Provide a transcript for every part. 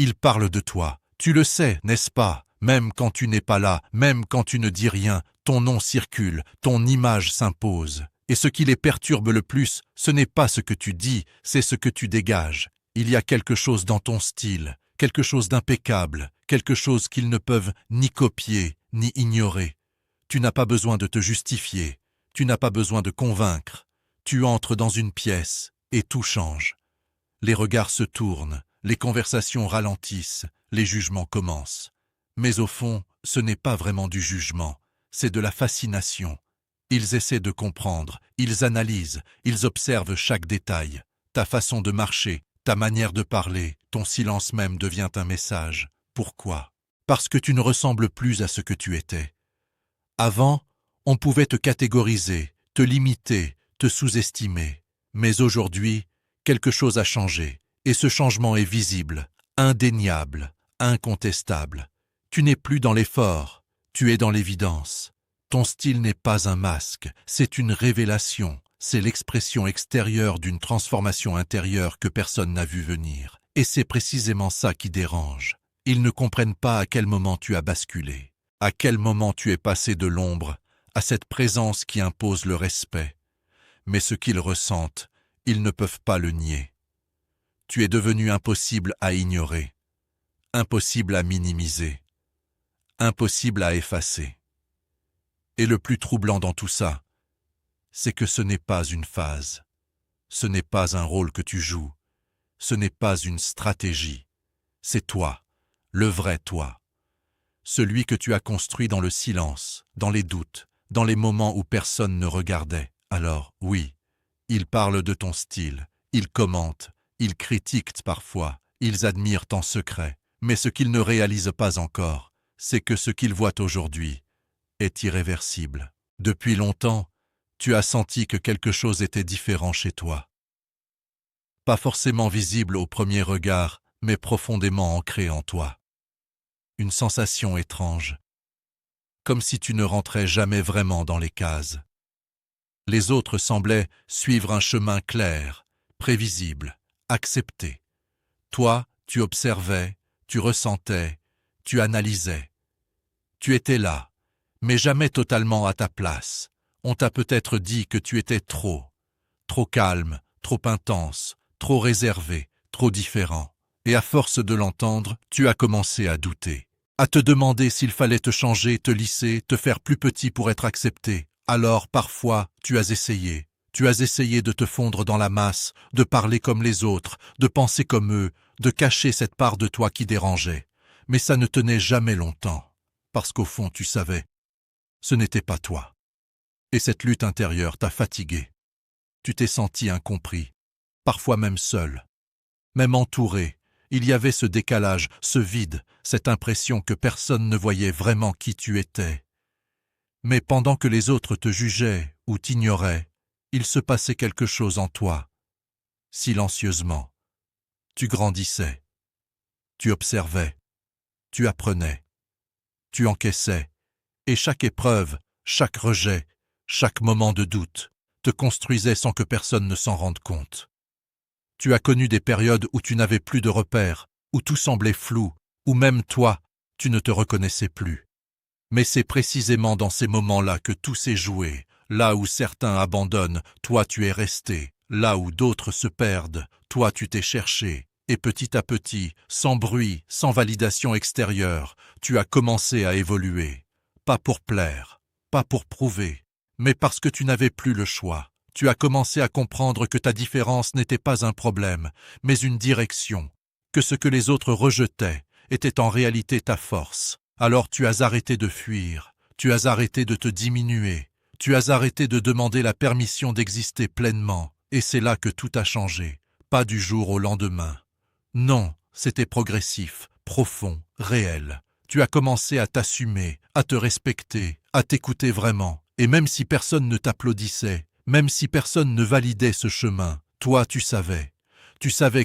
Il parle de toi. Tu le sais, n'est-ce pas? Même quand tu n'es pas là, même quand tu ne dis rien, ton nom circule, ton image s'impose. Et ce qui les perturbe le plus, ce n'est pas ce que tu dis, c'est ce que tu dégages. Il y a quelque chose dans ton style, quelque chose d'impeccable, quelque chose qu'ils ne peuvent ni copier, ni ignorer. Tu n'as pas besoin de te justifier, tu n'as pas besoin de convaincre. Tu entres dans une pièce et tout change. Les regards se tournent, les conversations ralentissent, les jugements commencent. Mais au fond, ce n'est pas vraiment du jugement, c'est de la fascination. Ils essaient de comprendre, ils analysent, ils observent chaque détail. Ta façon de marcher, ta manière de parler, ton silence même devient un message. Pourquoi? Parce que tu ne ressembles plus à ce que tu étais. Avant, on pouvait te catégoriser, te limiter, te sous-estimer. Mais aujourd'hui, quelque chose a changé, et ce changement est visible, indéniable, incontestable. Tu n'es plus dans l'effort, tu es dans l'évidence. Ton style n'est pas un masque, c'est une révélation, c'est l'expression extérieure d'une transformation intérieure que personne n'a vu venir. Et c'est précisément ça qui dérange. Ils ne comprennent pas à quel moment tu as basculé, à quel moment tu es passé de l'ombre à cette présence qui impose le respect. Mais ce qu'ils ressentent, ils ne peuvent pas le nier. Tu es devenu impossible à ignorer, impossible à minimiser, impossible à effacer. Et le plus troublant dans tout ça, c'est que ce n'est pas une phase, ce n'est pas un rôle que tu joues, ce n'est pas une stratégie, c'est toi, le vrai toi, celui que tu as construit dans le silence, dans les doutes, dans les moments où personne ne regardait. Alors, oui, ils parlent de ton style, ils commentent, ils critiquent parfois, ils admirent en secret, mais ce qu'ils ne réalisent pas encore, c'est que ce qu'ils voient aujourd'hui est irréversible. Depuis longtemps, tu as senti que quelque chose était différent chez toi. Pas forcément visible au premier regard, mais profondément ancré en toi. Une sensation étrange, comme si tu ne rentrais jamais vraiment dans les cases. Les autres semblaient suivre un chemin clair, prévisible, accepté. Toi, tu observais, tu ressentais, tu analysais. Tu étais là, mais jamais totalement à ta place. On t'a peut-être dit que tu étais trop calme, trop intense, trop réservé, trop différent. Et à force de l'entendre, tu as commencé à douter, à te demander s'il fallait te changer, te lisser, te faire plus petit pour être accepté. Alors, parfois, tu as essayé de te fondre dans la masse, de parler comme les autres, de penser comme eux, de cacher cette part de toi qui dérangeait. Mais ça ne tenait jamais longtemps, parce qu'au fond, tu savais, ce n'était pas toi. Et cette lutte intérieure t'a fatigué. Tu t'es senti incompris, parfois même seul, même entouré. Il y avait ce décalage, ce vide, cette impression que personne ne voyait vraiment qui tu étais. Mais pendant que les autres te jugeaient ou t'ignoraient, il se passait quelque chose en toi. Silencieusement, tu grandissais, tu observais, tu apprenais, tu encaissais, et chaque épreuve, chaque rejet, chaque moment de doute, te construisait sans que personne ne s'en rende compte. Tu as connu des périodes où tu n'avais plus de repères, où tout semblait flou, où même toi, tu ne te reconnaissais plus. Mais c'est précisément dans ces moments-là que tout s'est joué. Là où certains abandonnent, toi tu es resté. Là où d'autres se perdent, toi tu t'es cherché. Et petit à petit, sans bruit, sans validation extérieure, tu as commencé à évoluer. Pas pour plaire, pas pour prouver, mais parce que tu n'avais plus le choix. Tu as commencé à comprendre que ta différence n'était pas un problème, mais une direction, que ce que les autres rejetaient était en réalité ta force. Alors tu as arrêté de fuir, tu as arrêté de te diminuer, tu as arrêté de demander la permission d'exister pleinement, et c'est là que tout a changé, pas du jour au lendemain. Non, c'était progressif, profond, réel. Tu as commencé à t'assumer, à te respecter, à t'écouter vraiment, et même si personne ne t'applaudissait, même si personne ne validait ce chemin, toi tu savais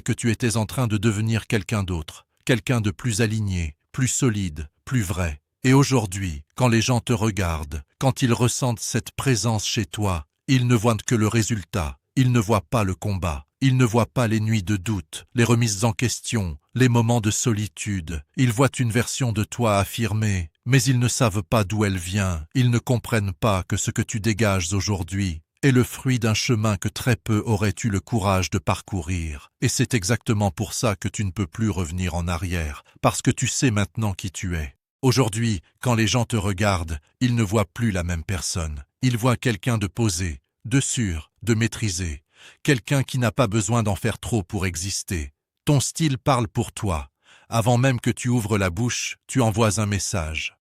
que tu étais en train de devenir quelqu'un d'autre, quelqu'un de plus aligné, plus solide, plus vrai. Et aujourd'hui, quand les gens te regardent, quand ils ressentent cette présence chez toi, ils ne voient que le résultat, ils ne voient pas le combat, ils ne voient pas les nuits de doute, les remises en question, les moments de solitude. Ils voient une version de toi affirmée, mais ils ne savent pas d'où elle vient. Ils ne comprennent pas que ce que tu dégages aujourd'hui est le fruit d'un chemin que très peu auraient eu le courage de parcourir. Et c'est exactement pour ça que tu ne peux plus revenir en arrière, parce que tu sais maintenant qui tu es. Aujourd'hui, quand les gens te regardent, ils ne voient plus la même personne. Ils voient quelqu'un de posé, de sûr, de maîtrisé, quelqu'un qui n'a pas besoin d'en faire trop pour exister. Ton style parle pour toi. Avant même que tu ouvres la bouche, tu envoies un message.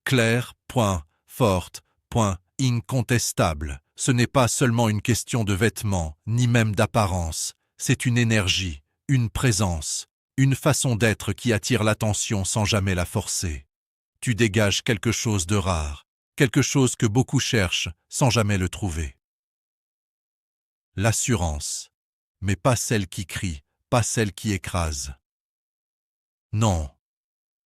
Clair, point, forte, point, incontestable. Ce n'est pas seulement une question de vêtements, ni même d'apparence. C'est une énergie, une présence, une façon d'être qui attire l'attention sans jamais la forcer. Tu dégages quelque chose de rare, quelque chose que beaucoup cherchent sans jamais le trouver. L'assurance, mais pas celle qui crie, pas celle qui écrase. Non,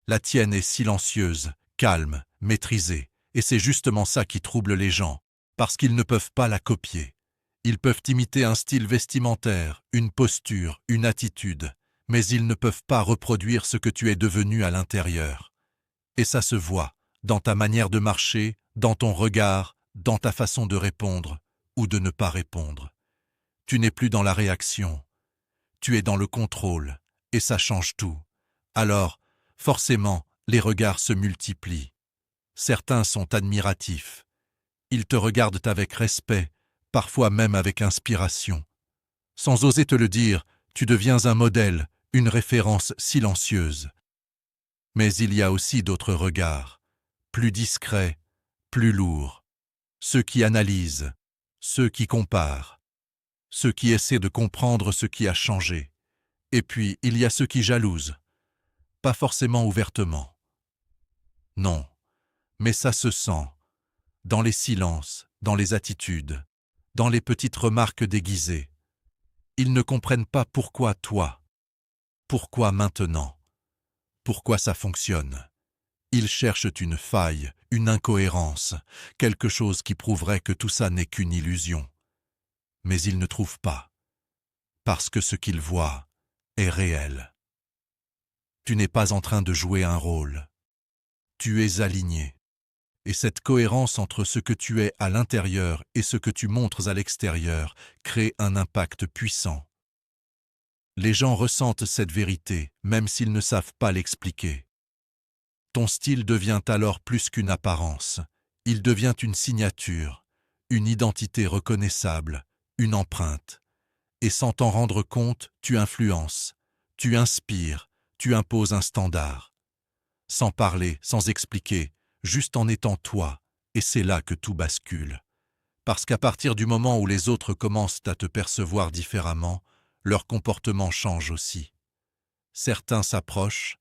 la tienne est silencieuse, calme, maîtrisée, et c'est justement ça qui trouble les gens, parce qu'ils ne peuvent pas la copier. Ils peuvent imiter un style vestimentaire, une posture, une attitude, mais ils ne peuvent pas reproduire ce que tu es devenu à l'intérieur. Et ça se voit, dans ta manière de marcher, dans ton regard, dans ta façon de répondre ou de ne pas répondre. Tu n'es plus dans la réaction, tu es dans le contrôle, et ça change tout. Alors, forcément, les regards se multiplient. Certains sont admiratifs. Ils te regardent avec respect, parfois même avec inspiration. Sans oser te le dire, tu deviens un modèle, une référence silencieuse. Mais il y a aussi d'autres regards, plus discrets, plus lourds. Ceux qui analysent, ceux qui comparent, ceux qui essaient de comprendre ce qui a changé. Et puis, il y a ceux qui jalousent. Pas forcément ouvertement. Non, mais ça se sent, dans les silences, dans les attitudes, dans les petites remarques déguisées. Ils ne comprennent pas pourquoi toi, pourquoi maintenant, pourquoi ça fonctionne. Ils cherchent une faille, une incohérence, quelque chose qui prouverait que tout ça n'est qu'une illusion. Mais ils ne trouvent pas, parce que ce qu'ils voient est réel. Tu n'es pas en train de jouer un rôle. Tu es aligné. Et cette cohérence entre ce que tu es à l'intérieur et ce que tu montres à l'extérieur crée un impact puissant. Les gens ressentent cette vérité, même s'ils ne savent pas l'expliquer. Ton style devient alors plus qu'une apparence. Il devient une signature, une identité reconnaissable, une empreinte. Et sans t'en rendre compte, tu influences, tu inspires, tu imposes un standard. Sans parler, sans expliquer, juste en étant toi, et c'est là que tout bascule. Parce qu'à partir du moment où les autres commencent à te percevoir différemment, leur comportement change aussi. Certains s'approchent,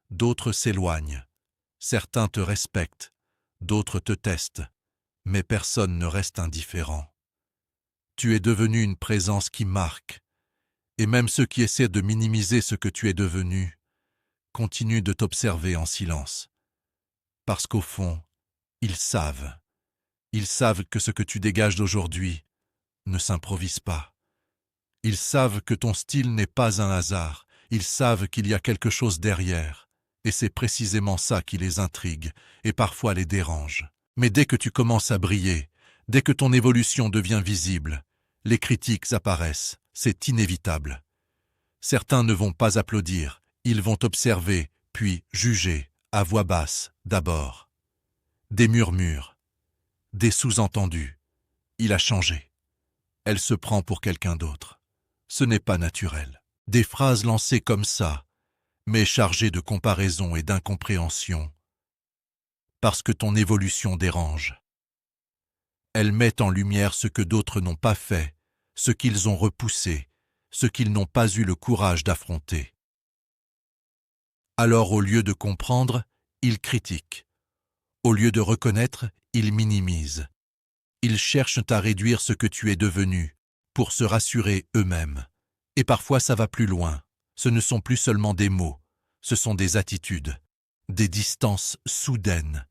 d'autres s'éloignent. Certains te respectent, d'autres te testent, mais personne ne reste indifférent. Tu es devenu une présence qui marque, et même ceux qui essaient de minimiser ce que tu es devenu continuent de t'observer en silence. Parce qu'au fond, ils savent que ce que tu dégages d'aujourd'hui ne s'improvise pas. Ils savent que ton style n'est pas un hasard, ils savent qu'il y a quelque chose derrière, et c'est précisément ça qui les intrigue et parfois les dérange. Mais dès que tu commences à briller, dès que ton évolution devient visible, les critiques apparaissent, c'est inévitable. Certains ne vont pas applaudir, ils vont observer, puis juger, à voix basse, d'abord. Des murmures, des sous-entendus. Il a changé. Elle se prend pour quelqu'un d'autre. Ce n'est pas naturel. Des phrases lancées comme ça, mais chargées de comparaison et d'incompréhension, parce que ton évolution dérange. Elle met en lumière ce que d'autres n'ont pas fait, ce qu'ils ont repoussé, ce qu'ils n'ont pas eu le courage d'affronter. Alors au lieu de comprendre, ils critiquent. Au lieu de reconnaître, ils minimisent. Ils cherchent à réduire ce que tu es devenu, pour se rassurer eux-mêmes. Et parfois ça va plus loin. Ce ne sont plus seulement des mots, ce sont des attitudes, des distances soudaines,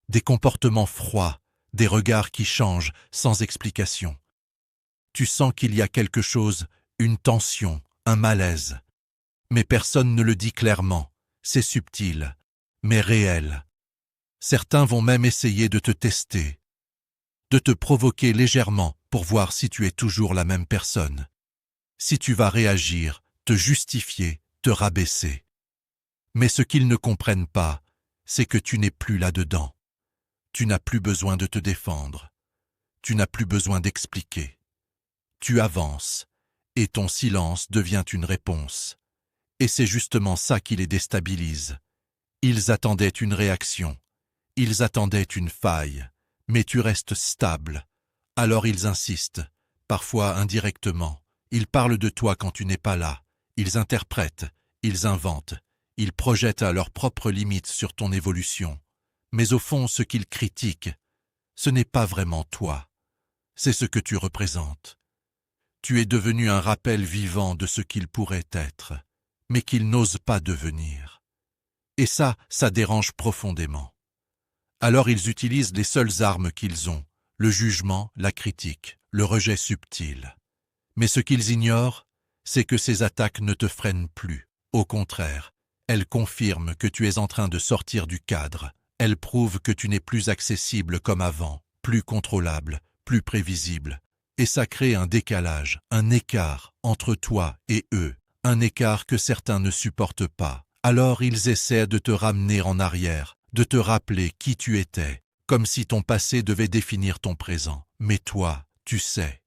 des comportements froids, des regards qui changent sans explication. Tu sens qu'il y a quelque chose, une tension, un malaise. Mais personne ne le dit clairement. C'est subtil, mais réel. Certains vont même essayer de te tester, de te provoquer légèrement pour voir si tu es toujours la même personne. Si tu vas réagir, te justifier, te rabaisser. Mais ce qu'ils ne comprennent pas, c'est que tu n'es plus là-dedans. Tu n'as plus besoin de te défendre. Tu n'as plus besoin d'expliquer. Tu avances, et ton silence devient une réponse. Et c'est justement ça qui les déstabilise. Ils attendaient une réaction. Ils attendaient une faille. Mais tu restes stable. Alors ils insistent, parfois indirectement. Ils parlent de toi quand tu n'es pas là. Ils interprètent, ils inventent. Ils projettent à leurs propres limites sur ton évolution. Mais au fond, ce qu'ils critiquent, ce n'est pas vraiment toi. C'est ce que tu représentes. Tu es devenu un rappel vivant de ce qu'ils pourraient être, mais qu'ils n'osent pas devenir. Et ça dérange profondément. Alors ils utilisent les seules armes qu'ils ont, le jugement, la critique, le rejet subtil. Mais ce qu'ils ignorent, c'est que ces attaques ne te freinent plus. Au contraire, elles confirment que tu es en train de sortir du cadre. Elles prouvent que tu n'es plus accessible comme avant, plus contrôlable, plus prévisible. Et ça crée un décalage, un écart entre toi et eux, un écart que certains ne supportent pas. Alors ils essaient de te ramener en arrière, de te rappeler qui tu étais, comme si ton passé devait définir ton présent. Mais toi, tu sais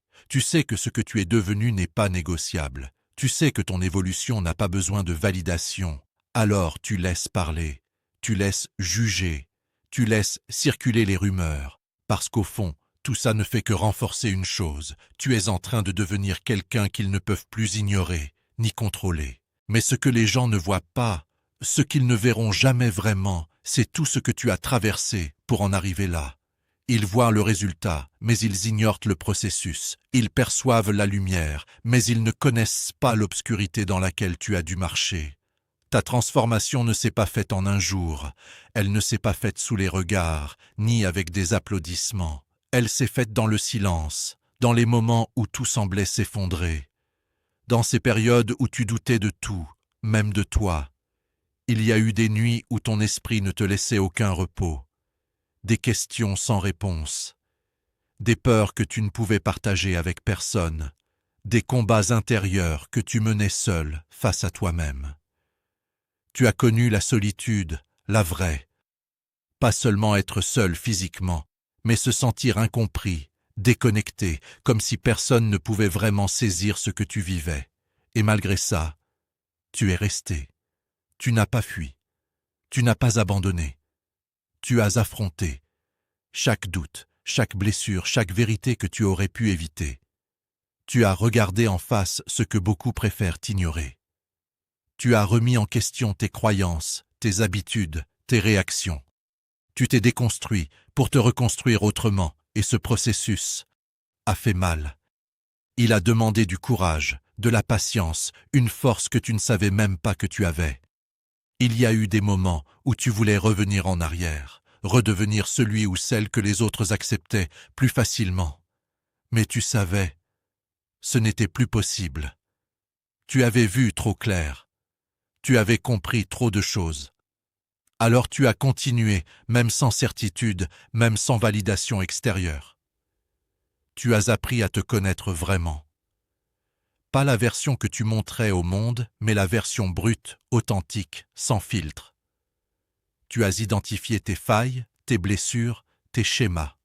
que ce que tu es devenu n'est pas négociable. Tu sais que ton évolution n'a pas besoin de validation. Alors tu laisses parler, tu laisses juger, tu laisses circuler les rumeurs, parce qu'au fond, tout ça ne fait que renforcer une chose. Tu es en train de devenir quelqu'un qu'ils ne peuvent plus ignorer, ni contrôler. Mais ce que les gens ne voient pas, ce qu'ils ne verront jamais vraiment, c'est tout ce que tu as traversé pour en arriver là. Ils voient le résultat, mais ils ignorent le processus. Ils perçoivent la lumière, mais ils ne connaissent pas l'obscurité dans laquelle tu as dû marcher. Ta transformation ne s'est pas faite en un jour. Elle ne s'est pas faite sous les regards, ni avec des applaudissements. Elle s'est faite dans le silence, dans les moments où tout semblait s'effondrer. Dans ces périodes où tu doutais de tout, même de toi. Il y a eu des nuits où ton esprit ne te laissait aucun repos. Des questions sans réponse, des peurs que tu ne pouvais partager avec personne, des combats intérieurs que tu menais seul face à toi-même. Tu as connu la solitude, la vraie. Pas seulement être seul physiquement, mais se sentir incompris, déconnecté, comme si personne ne pouvait vraiment saisir ce que tu vivais. Et malgré ça, tu es resté. Tu n'as pas fui. Tu n'as pas abandonné. Tu as affronté chaque doute, chaque blessure, chaque vérité que tu aurais pu éviter. Tu as regardé en face ce que beaucoup préfèrent ignorer. Tu as remis en question tes croyances, tes habitudes, tes réactions. Tu t'es déconstruit pour te reconstruire autrement, et ce processus a fait mal. Il a demandé du courage, de la patience, une force que tu ne savais même pas que tu avais. Il y a eu des moments où tu voulais revenir en arrière, redevenir celui ou celle que les autres acceptaient plus facilement. Mais tu savais, ce n'était plus possible. Tu avais vu trop clair. Tu avais compris trop de choses. Alors tu as continué, même sans certitude, même sans validation extérieure. Tu as appris à te connaître vraiment. Pas la version que tu montrais au monde, mais la version brute, authentique, sans filtre. Tu as identifié tes failles, tes blessures, tes schémas.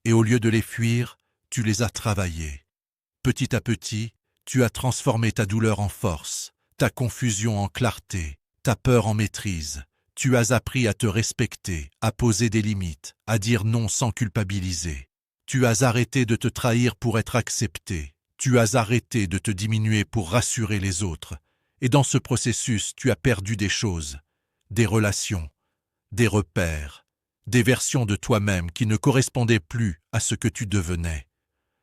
Et au lieu de les fuir, tu les as travaillés. Petit à petit, tu as transformé ta douleur en force, ta confusion en clarté, ta peur en maîtrise. Tu as appris à te respecter, à poser des limites, à dire non sans culpabiliser. Tu as arrêté de te trahir pour être accepté. Tu as arrêté de te diminuer pour rassurer les autres. Et dans ce processus, tu as perdu des choses, des relations, des repères, des versions de toi-même qui ne correspondaient plus à ce que tu devenais.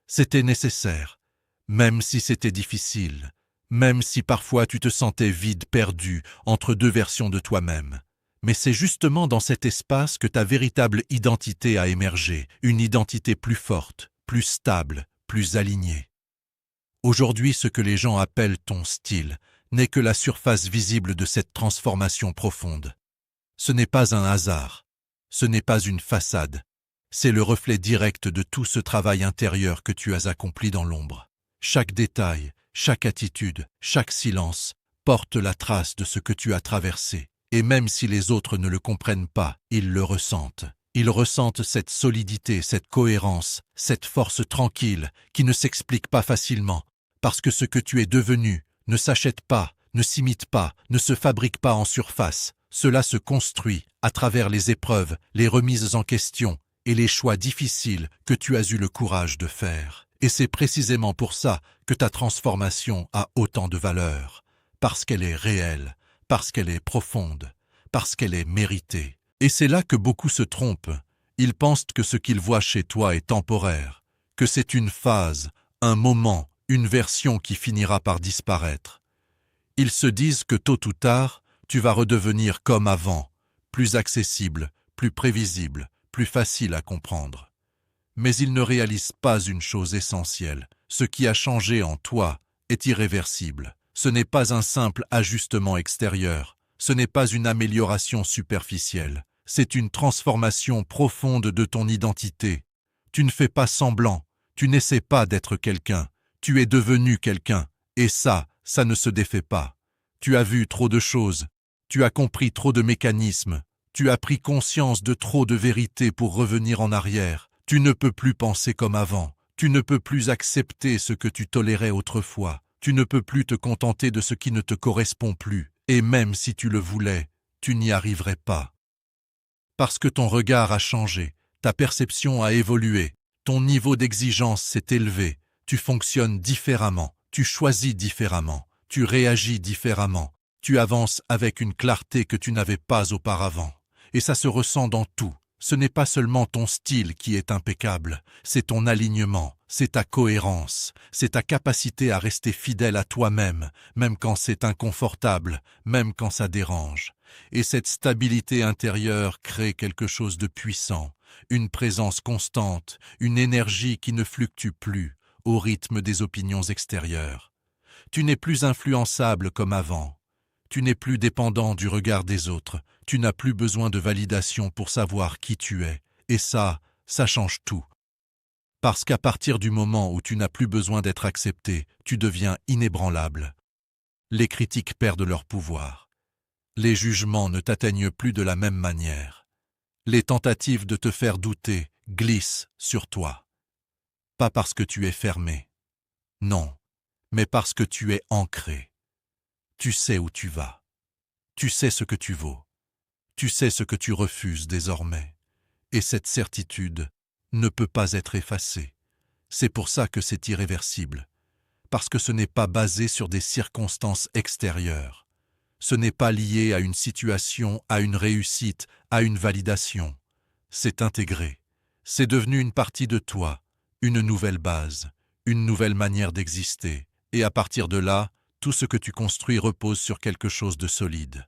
C'était nécessaire, même si c'était difficile, même si parfois tu te sentais vide, perdu, entre deux versions de toi-même. Mais c'est justement dans cet espace que ta véritable identité a émergé, une identité plus forte, plus stable, plus alignée. Aujourd'hui, ce que les gens appellent ton style n'est que la surface visible de cette transformation profonde. Ce n'est pas un hasard, ce n'est pas une façade, c'est le reflet direct de tout ce travail intérieur que tu as accompli dans l'ombre. Chaque détail, chaque attitude, chaque silence porte la trace de ce que tu as traversé. Et même si les autres ne le comprennent pas, ils le ressentent. Ils ressentent cette solidité, cette cohérence, cette force tranquille qui ne s'explique pas facilement, parce que ce que tu es devenu ne s'achète pas, ne s'imite pas, ne se fabrique pas en surface. Cela se construit à travers les épreuves, les remises en question et les choix difficiles que tu as eu le courage de faire. Et c'est précisément pour ça que ta transformation a autant de valeur, parce qu'elle est réelle, parce qu'elle est profonde, parce qu'elle est méritée. Et c'est là que beaucoup se trompent. Ils pensent que ce qu'ils voient chez toi est temporaire, que c'est une phase, un moment, une version qui finira par disparaître. Ils se disent que tôt ou tard, tu vas redevenir comme avant, plus accessible, plus prévisible, plus facile à comprendre. Mais ils ne réalisent pas une chose essentielle. Ce qui a changé en toi est irréversible. Ce n'est pas un simple ajustement extérieur. Ce n'est pas une amélioration superficielle. C'est une transformation profonde de ton identité. Tu ne fais pas semblant. Tu n'essaies pas d'être quelqu'un. Tu es devenu quelqu'un. Et ça ne se défait pas. Tu as vu trop de choses. Tu as compris trop de mécanismes. Tu as pris conscience de trop de vérités pour revenir en arrière. Tu ne peux plus penser comme avant. Tu ne peux plus accepter ce que tu tolérais autrefois. Tu ne peux plus te contenter de ce qui ne te correspond plus. Et même si tu le voulais, tu n'y arriverais pas. Parce que ton regard a changé, ta perception a évolué, ton niveau d'exigence s'est élevé, tu fonctionnes différemment, tu choisis différemment, tu réagis différemment, tu avances avec une clarté que tu n'avais pas auparavant. Et ça se ressent dans tout. Ce n'est pas seulement ton style qui est impeccable, c'est ton alignement, c'est ta cohérence, c'est ta capacité à rester fidèle à toi-même, même quand c'est inconfortable, même quand ça dérange. Et cette stabilité intérieure crée quelque chose de puissant, une présence constante, une énergie qui ne fluctue plus au rythme des opinions extérieures. Tu n'es plus influençable comme avant. Tu n'es plus dépendant du regard des autres, tu n'as plus besoin de validation pour savoir qui tu es, et ça change tout. Parce qu'à partir du moment où tu n'as plus besoin d'être accepté, tu deviens inébranlable. Les critiques perdent leur pouvoir. Les jugements ne t'atteignent plus de la même manière. Les tentatives de te faire douter glissent sur toi. Pas parce que tu es fermé, non, mais parce que tu es ancré. Tu sais où tu vas. Tu sais ce que tu vaux. Tu sais ce que tu refuses désormais. Et cette certitude ne peut pas être effacée. C'est pour ça que c'est irréversible. Parce que ce n'est pas basé sur des circonstances extérieures. Ce n'est pas lié à une situation, à une réussite, à une validation. C'est intégré. C'est devenu une partie de toi, une nouvelle base, une nouvelle manière d'exister. Et à partir de là, tout ce que tu construis repose sur quelque chose de solide.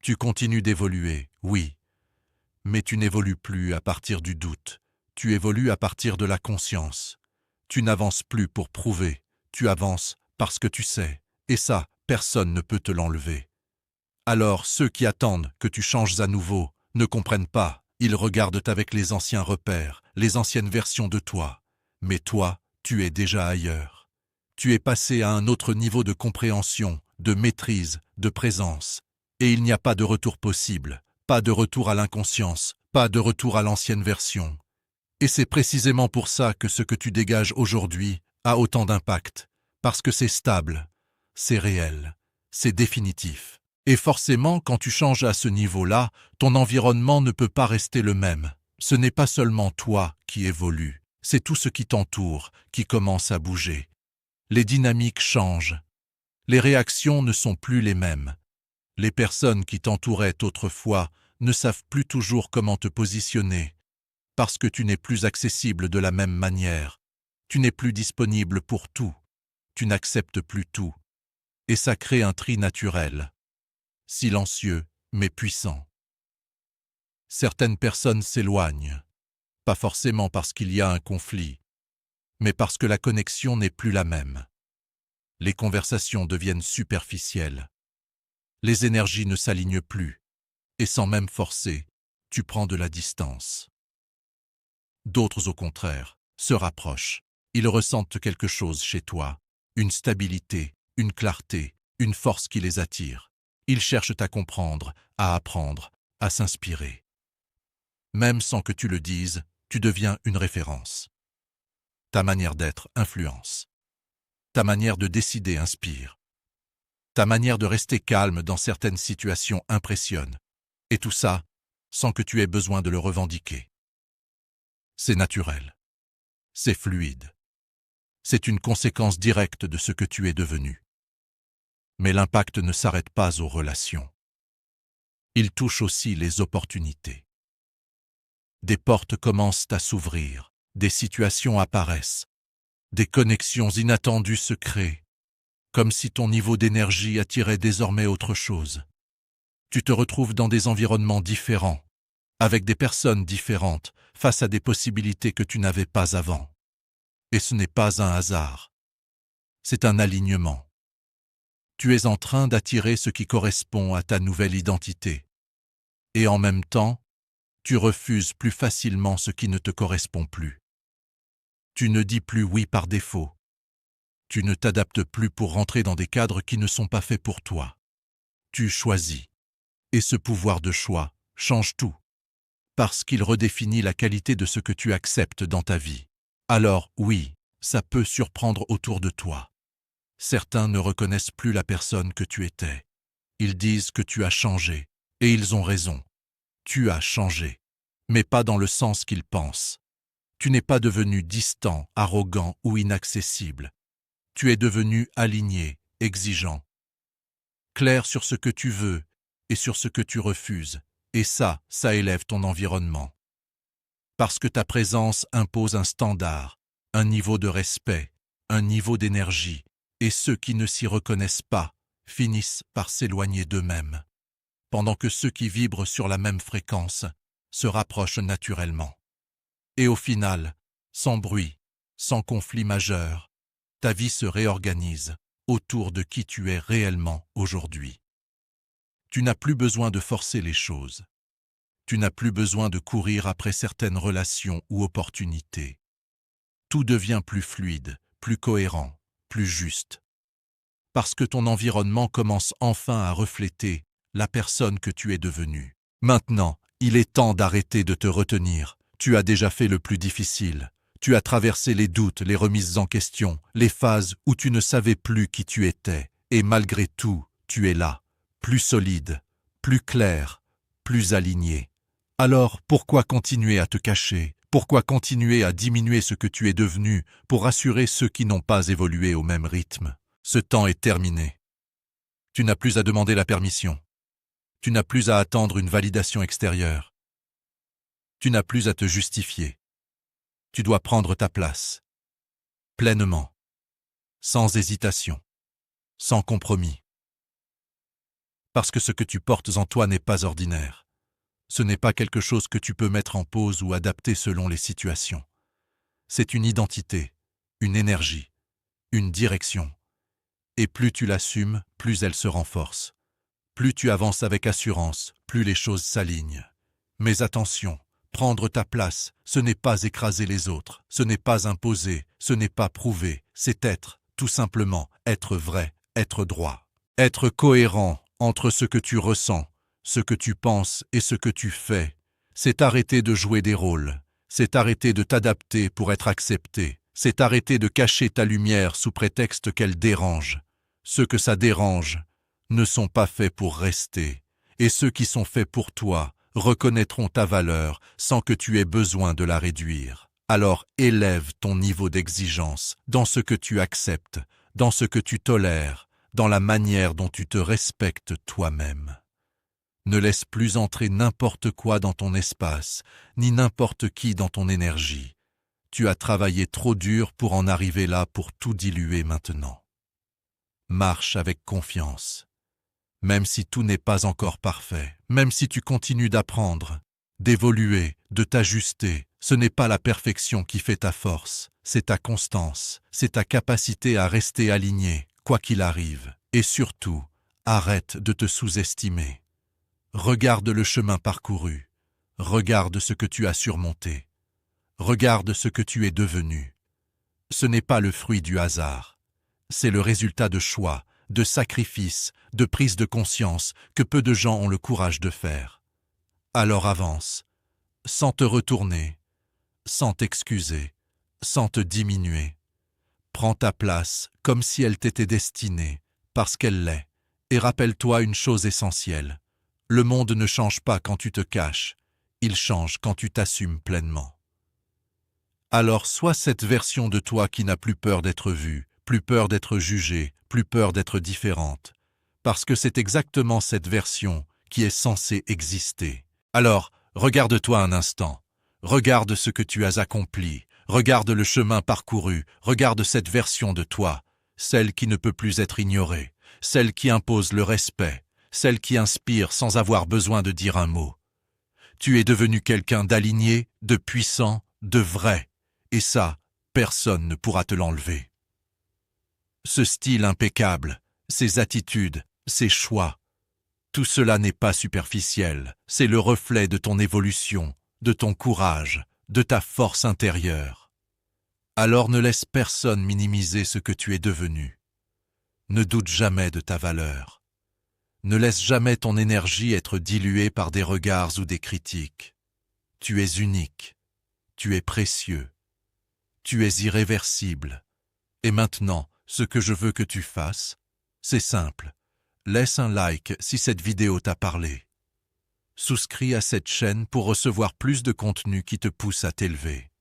Tu continues d'évoluer, oui, mais tu n'évolues plus à partir du doute. Tu évolues à partir de la conscience. Tu n'avances plus pour prouver, tu avances parce que tu sais, et ça, personne ne peut te l'enlever. Alors ceux qui attendent que tu changes à nouveau ne comprennent pas, ils regardent avec les anciens repères, les anciennes versions de toi. Mais toi, tu es déjà ailleurs. Tu es passé à un autre niveau de compréhension, de maîtrise, de présence. Et il n'y a pas de retour possible, pas de retour à l'inconscience, pas de retour à l'ancienne version. Et c'est précisément pour ça que ce que tu dégages aujourd'hui a autant d'impact, parce que c'est stable, c'est réel, c'est définitif. Et forcément, quand tu changes à ce niveau-là, ton environnement ne peut pas rester le même. Ce n'est pas seulement toi qui évolue, c'est tout ce qui t'entoure qui commence à bouger. Les dynamiques changent. Les réactions ne sont plus les mêmes. Les personnes qui t'entouraient autrefois ne savent plus toujours comment te positionner, parce que tu n'es plus accessible de la même manière. Tu n'es plus disponible pour tout. Tu n'acceptes plus tout. Et ça crée un tri naturel, silencieux mais puissant. Certaines personnes s'éloignent, pas forcément parce qu'il y a un conflit, mais parce que la connexion n'est plus la même. Les conversations deviennent superficielles. Les énergies ne s'alignent plus, et sans même forcer, tu prends de la distance. D'autres, au contraire, se rapprochent. Ils ressentent quelque chose chez toi, une stabilité, une clarté, une force qui les attire. Ils cherchent à comprendre, à apprendre, à s'inspirer. Même sans que tu le dises, tu deviens une référence. Ta manière d'être influence. Ta manière de décider inspire. Ta manière de rester calme dans certaines situations impressionne. Et tout ça, sans que tu aies besoin de le revendiquer. C'est naturel. C'est fluide. C'est une conséquence directe de ce que tu es devenu. Mais l'impact ne s'arrête pas aux relations. Il touche aussi les opportunités. Des portes commencent à s'ouvrir, des situations apparaissent, des connexions inattendues se créent, comme si ton niveau d'énergie attirait désormais autre chose. Tu te retrouves dans des environnements différents, avec des personnes différentes, face à des possibilités que tu n'avais pas avant. Et ce n'est pas un hasard. C'est un alignement. Tu es en train d'attirer ce qui correspond à ta nouvelle identité. Et en même temps, tu refuses plus facilement ce qui ne te correspond plus. Tu ne dis plus oui par défaut. Tu ne t'adaptes plus pour rentrer dans des cadres qui ne sont pas faits pour toi. Tu choisis. Et ce pouvoir de choix change tout. Parce qu'il redéfinit la qualité de ce que tu acceptes dans ta vie. Alors oui, ça peut surprendre autour de toi. Certains ne reconnaissent plus la personne que tu étais. Ils disent que tu as changé, et ils ont raison. Tu as changé, mais pas dans le sens qu'ils pensent. Tu n'es pas devenu distant, arrogant ou inaccessible. Tu es devenu aligné, exigeant. Clair sur ce que tu veux et sur ce que tu refuses, et ça élève ton environnement. Parce que ta présence impose un standard, un niveau de respect, un niveau d'énergie, et ceux qui ne s'y reconnaissent pas finissent par s'éloigner d'eux-mêmes, pendant que ceux qui vibrent sur la même fréquence se rapprochent naturellement. Et au final, sans bruit, sans conflit majeur, ta vie se réorganise autour de qui tu es réellement aujourd'hui. Tu n'as plus besoin de forcer les choses. Tu n'as plus besoin de courir après certaines relations ou opportunités. Tout devient plus fluide, plus cohérent, plus juste. Parce que ton environnement commence enfin à refléter la personne que tu es devenue. Maintenant, il est temps d'arrêter de te retenir. Tu as déjà fait le plus difficile. Tu as traversé les doutes, les remises en question, les phases où tu ne savais plus qui tu étais. Et malgré tout, tu es là, plus solide, plus clair, plus aligné. Alors, pourquoi continuer à te cacher? Pourquoi continuer à diminuer ce que tu es devenu pour rassurer ceux qui n'ont pas évolué au même rythme? Ce temps est terminé. Tu n'as plus à demander la permission. Tu n'as plus à attendre une validation extérieure. Tu n'as plus à te justifier. Tu dois prendre ta place, pleinement, sans hésitation, sans compromis. Parce que ce que tu portes en toi n'est pas ordinaire. Ce n'est pas quelque chose que tu peux mettre en pause ou adapter selon les situations. C'est une identité, une énergie, une direction. Et plus tu l'assumes, plus elle se renforce. Plus tu avances avec assurance, plus les choses s'alignent. Mais attention, prendre ta place, ce n'est pas écraser les autres, ce n'est pas imposer, ce n'est pas prouver, c'est être, tout simplement, être vrai, être droit. Être cohérent entre ce que tu ressens, ce que tu penses et ce que tu fais. C'est arrêter de jouer des rôles, c'est arrêter de t'adapter pour être accepté, c'est arrêter de cacher ta lumière sous prétexte qu'elle dérange. Ceux que ça dérange ne sont pas faits pour rester, et ceux qui sont faits pour toi reconnaîtront ta valeur sans que tu aies besoin de la réduire. Alors élève ton niveau d'exigence dans ce que tu acceptes, dans ce que tu tolères, dans la manière dont tu te respectes toi-même. Ne laisse plus entrer n'importe quoi dans ton espace, ni n'importe qui dans ton énergie. Tu as travaillé trop dur pour en arriver là pour tout diluer maintenant. Marche avec confiance. Même si tout n'est pas encore parfait, même si tu continues d'apprendre, d'évoluer, de t'ajuster, ce n'est pas la perfection qui fait ta force, c'est ta constance, c'est ta capacité à rester aligné, quoi qu'il arrive, et surtout, arrête de te sous-estimer. Regarde le chemin parcouru, regarde ce que tu as surmonté, regarde ce que tu es devenu. Ce n'est pas le fruit du hasard, c'est le résultat de choix, de sacrifices, de prise de conscience que peu de gens ont le courage de faire. Alors avance, sans te retourner, sans t'excuser, sans te diminuer. Prends ta place comme si elle t'était destinée, parce qu'elle l'est, et rappelle-toi une chose essentielle. Le monde ne change pas quand tu te caches, il change quand tu t'assumes pleinement. Alors sois cette version de toi qui n'a plus peur d'être vue, plus peur d'être jugée, plus peur d'être différente, parce que c'est exactement cette version qui est censée exister. Alors, regarde-toi un instant, regarde ce que tu as accompli, regarde le chemin parcouru, regarde cette version de toi, celle qui ne peut plus être ignorée, celle qui impose le respect, celle qui inspire sans avoir besoin de dire un mot. Tu es devenu quelqu'un d'aligné, de puissant, de vrai, et ça, personne ne pourra te l'enlever. Ce style impeccable, ces attitudes, ces choix, tout cela n'est pas superficiel, c'est le reflet de ton évolution, de ton courage, de ta force intérieure. Alors ne laisse personne minimiser ce que tu es devenu. Ne doute jamais de ta valeur. Ne laisse jamais ton énergie être diluée par des regards ou des critiques. Tu es unique, tu es précieux, tu es irréversible. Et maintenant, ce que je veux que tu fasses, c'est simple. Laisse un like si cette vidéo t'a parlé. Souscris à cette chaîne pour recevoir plus de contenu qui te pousse à t'élever.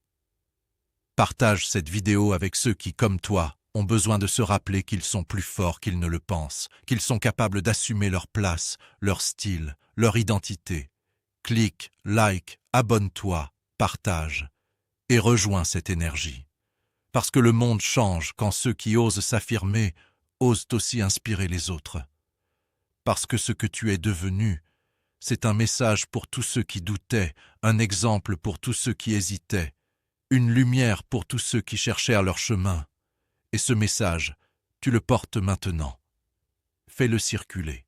Partage cette vidéo avec ceux qui, comme toi, ont besoin de se rappeler qu'ils sont plus forts qu'ils ne le pensent, qu'ils sont capables d'assumer leur place, leur style, leur identité. Clique, like, abonne-toi, partage et rejoins cette énergie. Parce que le monde change quand ceux qui osent s'affirmer osent aussi inspirer les autres. Parce que ce que tu es devenu, c'est un message pour tous ceux qui doutaient, un exemple pour tous ceux qui hésitaient, une lumière pour tous ceux qui cherchèrent leur chemin. Et ce message, tu le portes maintenant. Fais-le circuler.